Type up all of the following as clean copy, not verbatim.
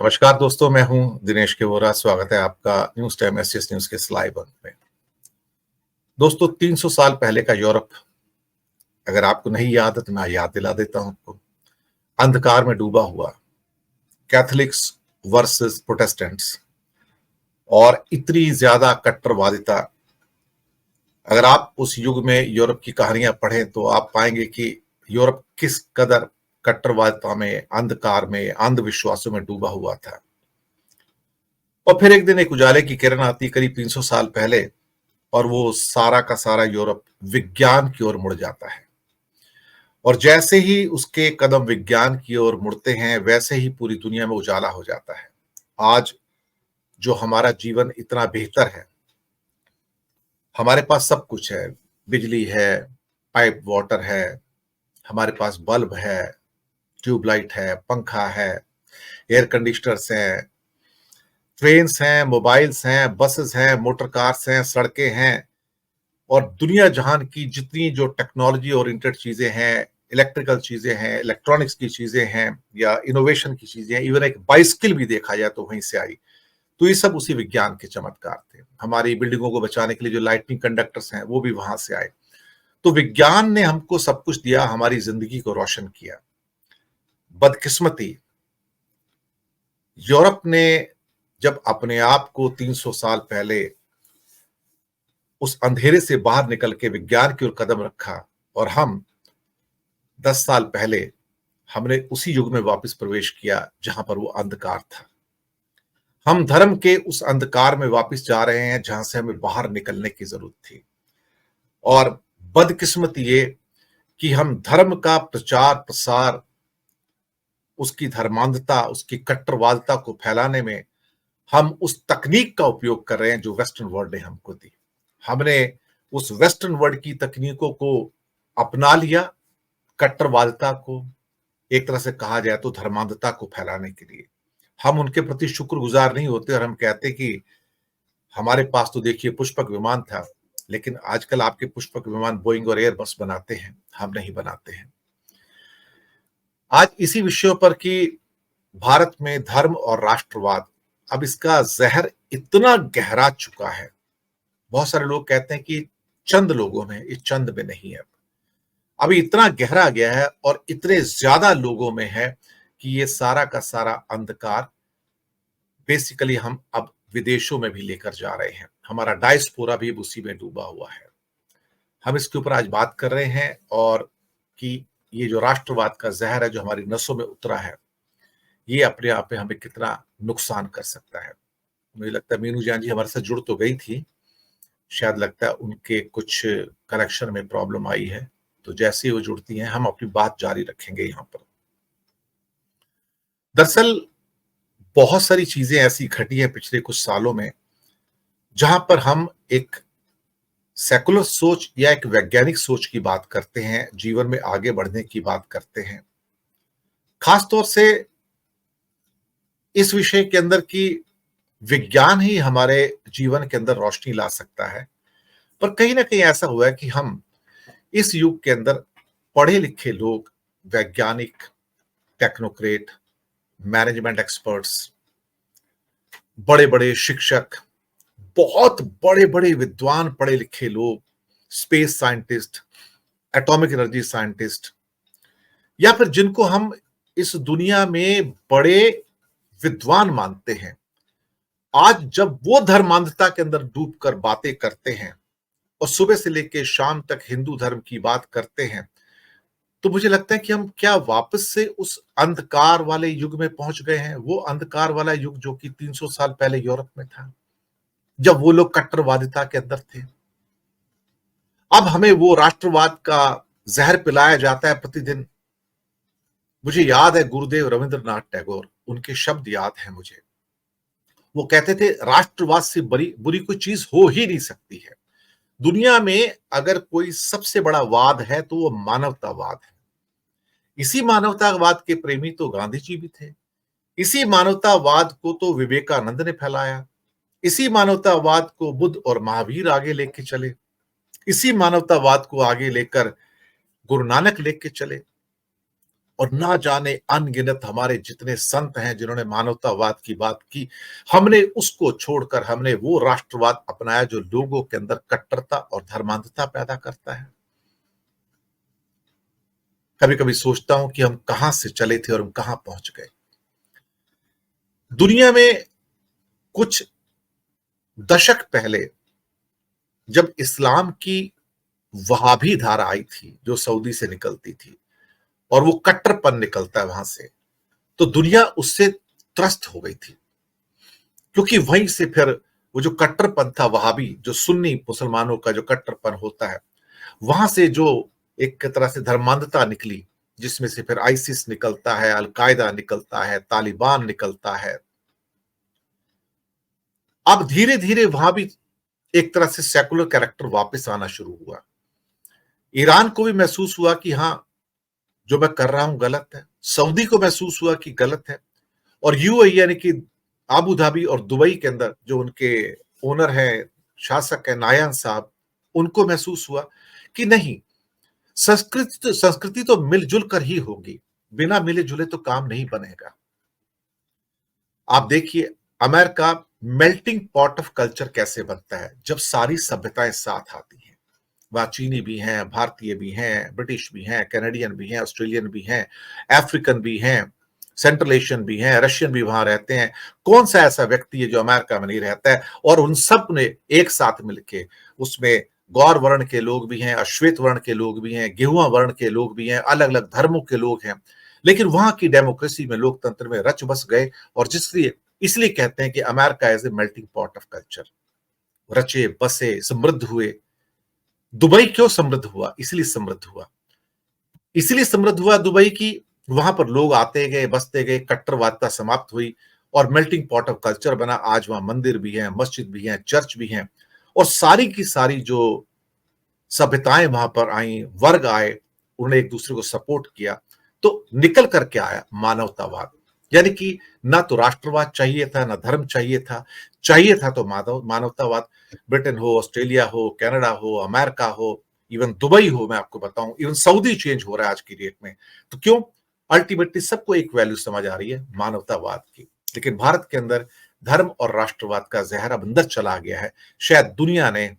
नमस्कार दोस्तों, मैं हूं दिनेश के वोरा। स्वागत है आपका न्यूज टाइम एसएस न्यूज के इस लाइव अंक में। दोस्तों, 300 साल पहले का यूरोप अगर आपको नहीं याद है तो मैं याद दिला देता हूं आपको। अंधकार में डूबा हुआ, कैथोलिक्स वर्सेस प्रोटेस्टेंट्स और इतनी ज्यादा कट्टरवादिता। अगर आप उस युग में यूरोप की कहानियां पढ़ें तो आप पाएंगे कि यूरोप किस कदर कट्टरवादिता में, अंधकार में, अंधविश्वासों में डूबा हुआ था। और फिर एक दिन एक उजाले की किरण आती करीब 300 साल पहले, और वो सारा का सारा यूरोप विज्ञान की ओर मुड़ जाता है। और जैसे ही उसके कदम विज्ञान की ओर मुड़ते हैं, वैसे ही पूरी दुनिया में उजाला हो जाता है। आज जो हमारा जीवन इतना बेहतर है, हमारे पास सब कुछ है। बिजली है, पाइप वाटर है, हमारे पास बल्ब है, ट्यूबलाइट है, पंखा है, एयर कंडीशनर्स हैं, ट्रेन्स हैं, मोबाइल्स हैं, बसेस हैं, मोटर कार्स हैं, सड़कें हैं। और दुनिया जहान की जितनी जो टेक्नोलॉजी ओरिएंटेड चीजें हैं, इलेक्ट्रिकल चीजें हैं, इलेक्ट्रॉनिक्स की चीजें हैं, या इनोवेशन की चीजें हैं, इवन एक बाइसिकल भी देखा जाए तो वहीं से आई। तो ये सब उसी विज्ञान के चमत्कार थे। हमारी बिल्डिंगों को बचाने के लिए जो लाइटनिंग कंडक्टर्स हैं, वो भी वहां से आए। तो विज्ञान ने हमको सब कुछ दिया, हमारी जिंदगी को रोशन किया। बदकिस्मती, यूरोप ने जब अपने आप को 300 साल पहले उस अंधेरे से बाहर निकल के विज्ञान की ओर कदम रखा, और हम 10 साल पहले हमने उसी युग में वापस प्रवेश किया जहां पर वो अंधकार था। हम धर्म के उस अंधकार में वापस जा रहे हैं जहां से हमें बाहर निकलने की जरूरत थी। और बदकिस्मती ये कि हम धर्म का प्रचार प्रसार, उसकी धर्मांधता, उसकी कट्टरवादिता को फैलाने में हम उस तकनीक का उपयोग कर रहे हैं जो वेस्टर्न वर्ल्ड ने हमको दी। हमने उस वेस्टर्न वर्ल्ड की तकनीकों को अपना लिया, कट्टरवादिता को, एक तरह से कहा जाए तो धर्मांधता को फैलाने के लिए। हम उनके प्रति शुक्रगुजार नहीं होते और हम कहते कि हमारे पास तो देखिए पुष्पक विमान था, लेकिन आजकल आपके पुष्पक विमान बोइंग और एयरबस बनाते हैं, हम नहीं बनाते हैं। आज इसी विषयों पर कि भारत में धर्म और राष्ट्रवाद, अब इसका जहर इतना गहरा चुका है। बहुत सारे लोग कहते हैं कि चंद लोगों में, इस चंद में नहीं है। अभी इतना गहरा गया है और इतने ज्यादा लोगों में है कि ये सारा का सारा अंधकार बेसिकली हम अब विदेशों में भी लेकर जा रहे हैं। हमारा डायस्पोरा भी उसी में डूबा हुआ है। हम इसके ऊपर आज बात कर रहे हैं, और कि ये जो राष्ट्रवाद का जहर है जो हमारी नसों में उतरा है, ये अपने आप में हमें कितना नुकसान कर सकता है। मुझे लगता है मीनू जान जी हमारे साथ जुड़ तो गई थी, शायद लगता है उनके कुछ कनेक्शन में प्रॉब्लम आई है। तो जैसे ही वो जुड़ती हैं, हम अपनी बात जारी रखेंगे यहां पर। दरअसल बहुत सारी चीजें ऐसी घटी हैं पिछले कुछ सालों में, जहां पर हम एक सेकुलर सोच या एक वैज्ञानिक सोच की बात करते हैं, जीवन में आगे बढ़ने की बात करते हैं, खासतौर से इस विषय के अंदर कि विज्ञान ही हमारे जीवन के अंदर रोशनी ला सकता है। पर कहीं ना कहीं ऐसा हुआ है कि हम इस युग के अंदर पढ़े लिखे लोग, वैज्ञानिक, टेक्नोक्रेट, मैनेजमेंट एक्सपर्ट्स, बड़े बड़े शिक्षक, बहुत बड़े बड़े विद्वान पढ़े लिखे लोग, space scientist, atomic energy scientist, या फिर जिनको हम इस दुनिया में बड़े विद्वान मानते हैं, आज जब वो धर्मांधता के अंदर डूबकर बातें करते हैं और सुबह से लेकर शाम तक हिंदू धर्म की बात करते हैं, तो मुझे लगता है कि हम क्या वापस से उस अंधकार वाले युग में पहुंच गए हैं। वो अंधकार वाला युग जो कि 300 साल पहले यूरोप में था, जब वो लोग कट्टरवादिता के अंदर थे। अब हमें वो राष्ट्रवाद का जहर पिलाया जाता है प्रतिदिन। मुझे याद है गुरुदेव रविंद्रनाथ टैगोर, उनके शब्द याद हैं मुझे। वो कहते थे, राष्ट्रवाद से बड़ी बुरी कोई चीज हो ही नहीं सकती है। दुनिया में अगर कोई सबसे बड़ा वाद है तो वो मानवतावाद है। इसी मानवतावाद के प्रेमी तो गांधी जी भी थे। इसी मानवतावाद को तो विवेकानंद ने फैलाया। इसी मानवतावाद को बुद्ध और महावीर आगे लेके चले। इसी मानवतावाद को आगे लेकर गुरु नानक लेके चले। और ना जाने अनगिनत हमारे जितने संत हैं जिन्होंने मानवतावाद की बात की, हमने उसको छोड़कर हमने वो राष्ट्रवाद अपनाया जो लोगों के अंदर कट्टरता और धर्मांधता पैदा करता है। कभी कभी सोचता हूं कि हम कहां से चले थे और हम कहां पहुंच गए। दुनिया में कुछ दशक पहले जब इस्लाम की वहाबी धारा आई थी जो सऊदी से निकलती थी और वो कट्टरपन निकलता है वहां से, तो दुनिया उससे त्रस्त हो गई थी, क्योंकि वहीं से फिर वो जो कट्टरपन था वहाबी, जो सुन्नी मुसलमानों का जो कट्टरपन होता है, वहां से जो एक तरह से धर्मांधता निकली, जिसमें से फिर आईसिस निकलता है, अलकायदा निकलता है, तालिबान निकलता है। अब धीरे धीरे वहां भी एक तरह से सेकुलर कैरेक्टर वापस आना शुरू हुआ। ईरान को भी महसूस हुआ कि हाँ, जो मैं कर रहा हूं गलत है। सऊदी को महसूस हुआ कि गलत है। और यूएई यानी कि आबू धाबी और दुबई के अंदर जो उनके ओनर हैं, शासक है नायान साहब, उनको महसूस हुआ कि नहीं, संस्कृति तो मिलजुल कर ही होगी, बिना मिले जुले तो काम नहीं बनेगा। आप देखिए America melting pot of culture कैसे बनता है जब सारी सभ्यताएं साथ आती हैं। वहां चीनी भी हैं, भारतीय भी हैं, ब्रिटिश भी हैं, कैनेडियन भी हैं, ऑस्ट्रेलियन भी हैं, अफ्रीकन भी हैं, सेंट्रल एशियन भी हैं, रशियन भी वहां रहते हैं। कौन सा ऐसा व्यक्ति है जो अमेरिका में नहीं रहता है? और उन सब ने एक साथ मिलके, उसमें गौर वर्ण के लोग भी हैं, अश्वेत वर्ण के लोग भी हैं, गेहुआ वर्ण के लोग भी हैं, अलग अलग धर्मों के लोग हैं, लेकिन वहां की डेमोक्रेसी में, लोकतंत्र में रच बस गए। और जिसलिए इसलिए कहते हैं कि America as a melting pot of culture, रचे बसे समृद्ध हुए। दुबई क्यों समृद्ध हुआ? इसलिए समृद्ध हुआ दुबई की वहां पर लोग आते गए, बसते गए, कट्टरवादता समाप्त हुई और मेल्टिंग पॉट ऑफ कल्चर बना। आज वहां मंदिर भी हैं, मस्जिद भी हैं, चर्च भी हैं, और सारी की सारी जो सभ्यताएं वहां पर आई, वर्ग आए, उन्होंने एक दूसरे को सपोर्ट किया, तो निकल करके आया मानवतावाद। यानी कि ना तो राष्ट्रवाद चाहिए था, ना धर्म चाहिए था तो मानवतावाद। ब्रिटेन हो, ऑस्ट्रेलिया हो, कनाडा हो, अमेरिका हो, इवन दुबई हो, मैं आपको बताऊं, इवन सऊदी चेंज हो रहा है आज की डेट में। तो क्यों? अल्टीमेटली सबको एक वैल्यू समझ आ रही है, मानवतावाद की। लेकिन भारत के अंदर धर्म और राष्ट्रवाद का जहर अब अंदर चला गया है। शायद दुनिया ने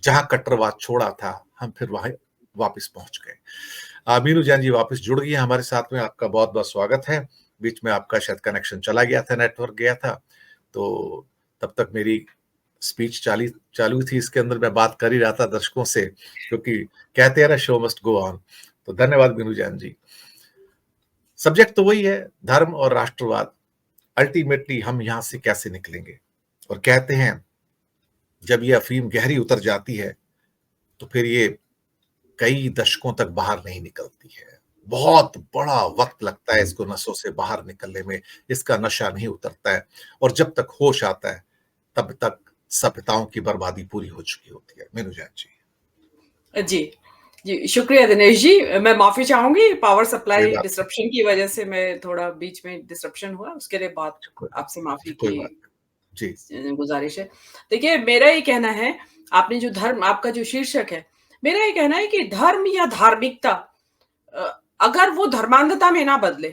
जहां कट्टरवाद छोड़ा था, हम फिर वहां वापस पहुंच गए। मीनू जैन जी वापस जुड़ गई हैं हमारे साथ में, आपका बहुत बहुत स्वागत है। बीच में आपका शायद कनेक्शन चला गया था, नेटवर्क गया था, तो तब तक मेरी स्पीच चालू थी, इसके अंदर मैं बात कर ही रहा था दर्शकों से, क्योंकि कहते हैं ना, शो मस्ट गो ऑन। तो धन्यवाद मीनू जैन जी। सब्जेक्ट तो वही है, धर्म और राष्ट्रवाद। अल्टीमेटली हम यहां से कैसे निकलेंगे? और कहते हैं जब ये अफीम गहरी उतर जाती है तो फिर ये कई दशकों तक बाहर नहीं निकलती है। बहुत बड़ा वक्त लगता है इसको नसों से बाहर निकलने में, इसका नशा नहीं उतरता है, और जब तक होश आता है तब तक सभ्यताओं की बर्बादी पूरी हो चुकी होती है। मीनू जैन जी। जी, जी, शुक्रिया दिनेश जी। मैं माफ़ी चाहूँगी, पावर कोई सप्लाई बात नहीं, डिसरप्शन की वजह से मैं थोड़ा बीच में डिसरप्शन हुआ, उसके लिए बहुत कोई आपसे माफ़ी कोई की बात नहीं। जी। गुज़ारिश है। देखिए, मेरा ये कहना है, आपने जो धर्म आपका जो शीर्षक है, मेरा ये कहना है कि धर्म या धार्मिकता अगर वो धर्मांधता में ना बदले,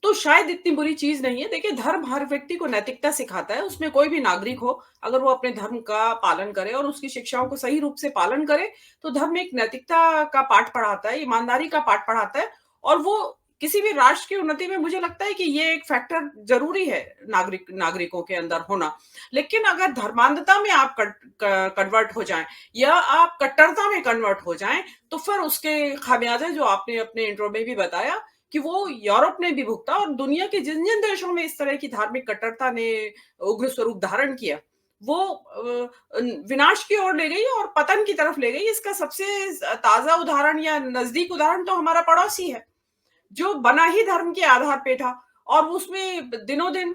तो शायद इतनी बुरी चीज़ नहीं है। देखिए, धर्म हर व्यक्ति को नैतिकता सिखाता है, उसमें कोई भी नागरिक हो, अगर वो अपने धर्म का पालन करे और उसकी शिक्षाओं को सही रूप से पालन करे, तो धर्म एक नैतिकता का पाठ पढ़ाता है, ईमानदारी का पाठ पढ़ाता है, और वो किसी भी राष्ट्र की उन्नति में मुझे लगता है कि ये एक फैक्टर ज़रूरी है, नागरिकों के अंदर होना। लेकिन अगर धर्मांधता में आप कन्वर्ट हो जाएँ या आप कट्टरता में कन्वर्ट हो जाएँ, तो फिर उसके खामियाज़े जो आपने अपने इंट्रो में भी बताया कि वो यूरोप ने भी भुगता, और दुनिया के जिन-जिन देशों में इस तरह की धार्मिक कट्टरता ने उग्र स्वरूप धारण किया, वो विनाश की ओर ले गई और पतन की तरफ ले गई। इसका सबसे ताज़ा उदाहरण या नज़दीक उदाहरण तो हमारा पड़ोसी है, जो बना ही धर्म के आधार पे था, और उसमें दिनों-दिन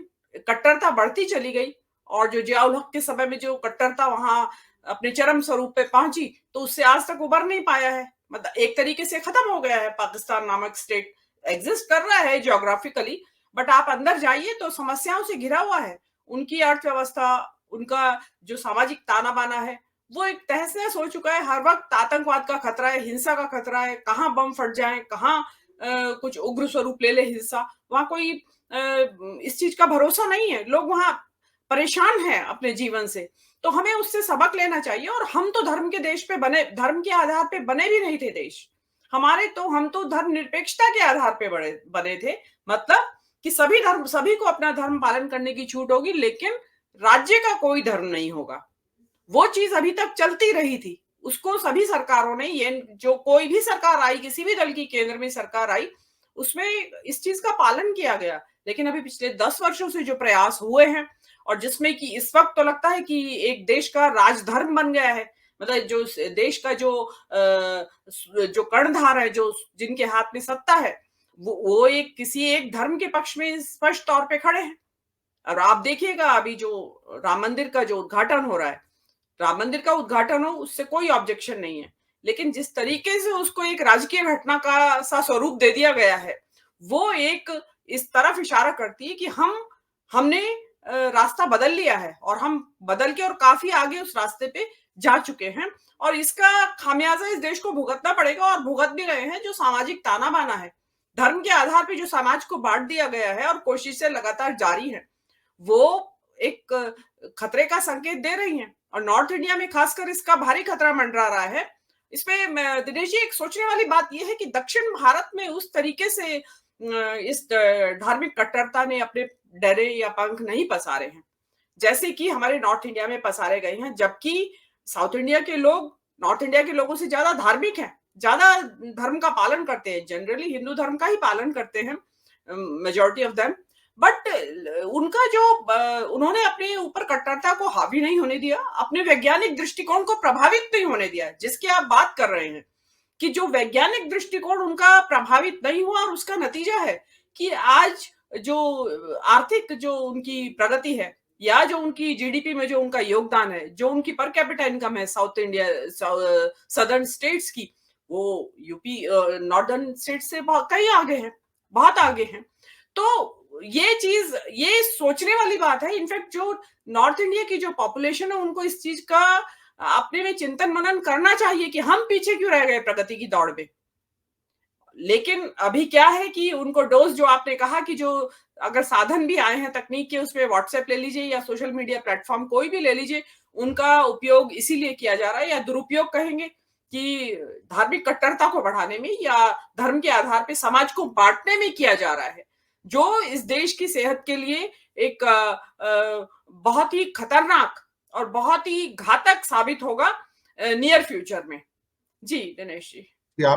कट्टरता बढ़ती चली गई, और जो जिया-उल हक के समय में जो कट्टरता वहाँ अपने चरम स्वरूप पे पहुँची, तो उससे आज तक उबर नहीं पाया है। मतलब एक तरीके से खत्म हो गया है। पाकिस्तान नामक स्टेट एग्जिस्ट कर रहा है जियोग्राफिकली, बट आप अंदर जाइए तो समस्याओं से घिरा हुआ है। उनकी अर्थव्यवस्था, उनका जो सामाजिक ताना-बाना है, वो एक तहस-नहस हो चुका है। हर वक़्त आतंकवाद का खतरा है, हिंसा का खतरा है, कहाँ बम फट जाएँ, कहाँ कुछ उग्र स्वरूप ले ले हिंसा, वहां कोई इस चीज का भरोसा नहीं है, लोग वहां परेशान हैं अपने जीवन से। तो हमें उससे सबक लेना चाहिए। और हम तो धर्म के देश पे बने, धर्म के आधार पे बने भी नहीं थे देश हमारे, तो हम तो धर्मनिरपेक्षता के आधार पे बने थे। मतलब कि सभी को अपना धर्म पालन करने की छूट होगी, लेकिन राज्य का कोई धर्म नहीं होगा। वो चीज अभी तक चलती रही थी, उसको सभी सरकारों ने, ये जो कोई भी सरकार आई, किसी भी दल की केंद्र में सरकार आई, उसमें इस चीज का पालन किया गया। लेकिन अभी पिछले 10 वर्षों से जो प्रयास हुए हैं, और जिसमें कि इस वक्त तो लगता है कि एक देश का राजधर्म बन गया है, मतलब जो देश का जो कर्णधार है, जो जिनके हाथ में सत्ता है, वो एक किसी एक धर्म के पक्ष में स्पष्ट तौर पे खड़े हैं। और आप देखिएगा अभी जो राम मंदिर का जो उद्घाटन हो रहा है, राम मंदिर का उद्घाटन हो, उससे कोई ऑब्जेक्शन नहीं है, लेकिन जिस तरीके से उसको एक राजकीय घटना का सा स्वरूप दे दिया गया है, वो एक इस तरफ इशारा करती है कि हमने रास्ता बदल लिया है, और हम बदल के और काफी आगे उस रास्ते पे जा चुके हैं। और इसका खामियाजा इस देश को भुगतना पड़ेगा, और भुगत भी रहे हैं। जो सामाजिक ताना बाना है, धर्म के आधार पे जो समाज को बांट दिया गया है, और कोशिशें लगातार जारी है, वो एक खतरे का संकेत दे रही हैं। और नॉर्थ इंडिया में खासकर इसका भारी खतरा मंडरा रहा है। इसमें दिनेश जी, एक सोचने वाली बात यह है कि दक्षिण भारत में उस तरीके से इस धार्मिक कट्टरता ने अपने डेरे या पंख नहीं पसारे हैं, जैसे कि हमारे नॉर्थ इंडिया में पसारे गए हैं। जबकि साउथ इंडिया के लोग नॉर्थ इंडिया के लोगों से ज्यादा धार्मिक हैं, ज्यादा धर्म का पालन करते हैं, जनरली हिंदू धर्म का ही पालन करते हैं, मेजोरिटी ऑफ देम। बट उनका जो उन्होंने अपने ऊपर कट्टरता को हावी नहीं होने दिया, अपने वैज्ञानिक दृष्टिकोण को प्रभावित नहीं होने दिया, जिसकी आप बात कर रहे हैं कि जो वैज्ञानिक दृष्टिकोण उनका प्रभावित नहीं हुआ। और उसका नतीजा है कि आज जो आर्थिक जो उनकी प्रगति है, या जो उनकी जीडीपी में जो उनका योगदान है, जो उनकी पर कैपिटा इनकम है साउथ इंडिया सदर्न स्टेट्स की, वो यूपी नॉर्दर्न स्टेट से कहीं आगे है, बहुत आगे हैं। तो ये चीज, ये सोचने वाली बात है। इनफैक्ट जो नॉर्थ इंडिया की जो पॉपुलेशन है, उनको इस चीज का अपने में चिंतन मनन करना चाहिए कि हम पीछे क्यों रह गए प्रगति की दौड़ में। लेकिन अभी क्या है कि उनको डोज, जो आपने कहा कि जो अगर साधन भी आए हैं तकनीक के, उसमें व्हाट्सएप ले लीजिए या सोशल मीडिया प्लेटफॉर्म कोई भी ले लीजिए, उनका उपयोग इसीलिए किया जा रहा है, या दुरुपयोग कहेंगे, कि धार्मिक कट्टरता को बढ़ाने में या धर्म के आधार पे समाज को बांटने में किया जा रहा है, जो इस देश की सेहत के लिए एक बहुत ही खतरनाक और बहुत ही घातक साबित होगा नियर फ्यूचर में। जी दिनेश जी। आप